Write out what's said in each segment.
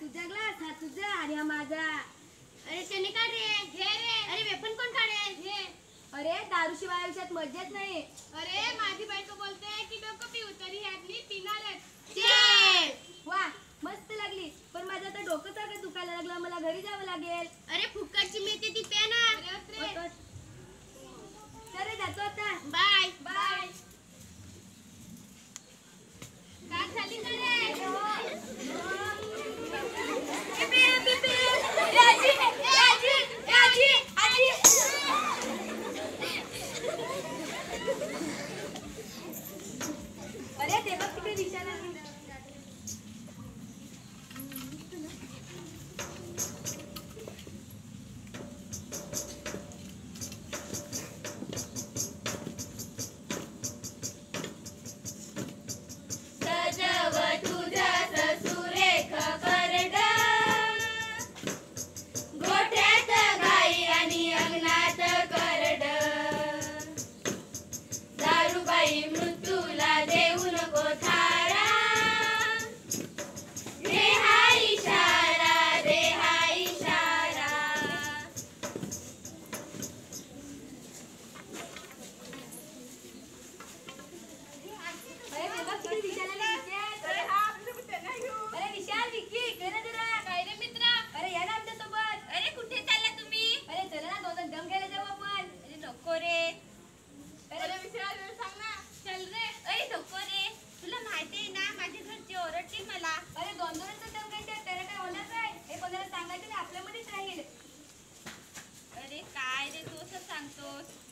तुझा ग्लास, हा तुझा आणि हा माझा. अरे त्याने का रे? घे रे. अरे वेपन कोण काढेल? घे. अरे दारूशिवाय आयुष्यात मजाच नाही. अरे माझी बायको बोलते की नको पिऊ तरी ह्यातली पिणारच. चेर. वा मस्त लागली, पण माझं आता डोकं सारखं दुखायला लागलं, मला घरी जावं लागेल. अरे फुकटची मिळते ती पे ना. चल जातो आता. Bye bye. काय झाली का रे? अरे ते बघ तिकडे दिसायला लागली.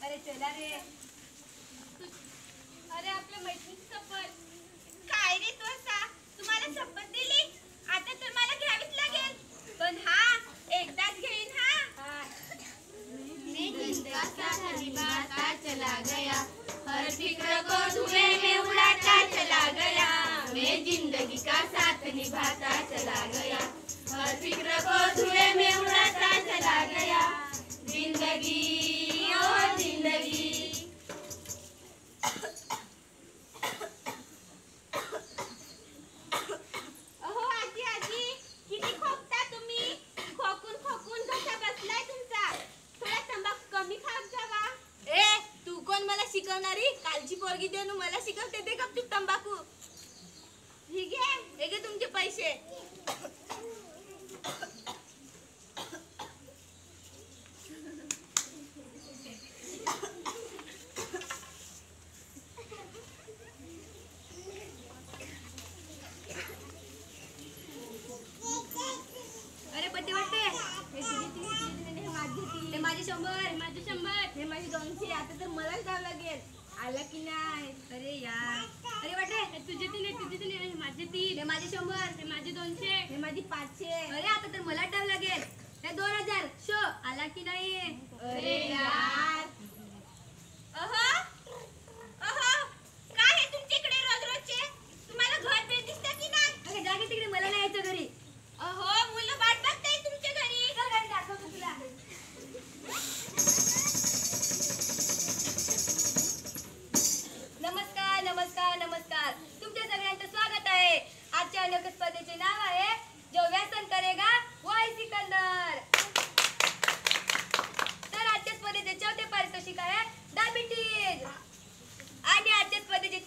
अरे चला रे. अरे आपल्या मैत्रिणीची शपथ. काय रे तू असा? तुम्हाला शपथ दिली, आता तर मला घ्यावीच लागेल. पण हा एकदाच घेईन. हा मैं जिंदगी का निभाता चला गया, हर फिक्र को धुएं में उड़ाता चला गया. मैं जिंदगी का साथ निभाता चला गया, हर फिक्र को धुएं में उड़ाता चला गया. जिंदगी ओ जिंदगी. अहो आजी आजी, किती खोकता तुम्ही? खोकून खोकून घसा बसलाय तुमचा. थोडा तंबाखू कमी खात जावा. ए तू कोण मला शिकवणारी? कालची पोरगी देऊन मला शिकवते ते का तू तंबाखू? ठीक आहे, हे घे तुमचे पैसे. अरे पट्टी वाटते. हे माझे 100, माझे 100. हे माझे 200. आता तर मलाच द्यावं लागेल. आला की नाही? अरे यार. अरे वाटे तुझे 3, हे माझे 3. हे माझे 100, हे माझे 200. हे माझी 500. अरे आता तर मला द्यावं लागेल. हे 2000. शो आला की नाही? अरे यार. अहो अहो, काय हे तुमच्याकडे रोज रोजचे? तुम्हाला घर भेट दिसतं की नाही? अरे जागे तिकडे, मला नाही यायचं घरी. अहो मुलं वाट बघताय तुमच्या घरी. चल घरी दाखवतो तुला. नमस्कार नमस्कार नमस्कार. तुमच्या सगळ्यांचं स्वागत आहे. आजच्या अनोख्या स्पर्धेचे नाव आहे जो व्यसन करेगा वही सिकंदर. तर आजच्या स्पर्धेचे चौथे पारितोषिक आहे डायबिटीज. आणि आजच्या स्पर्धेचे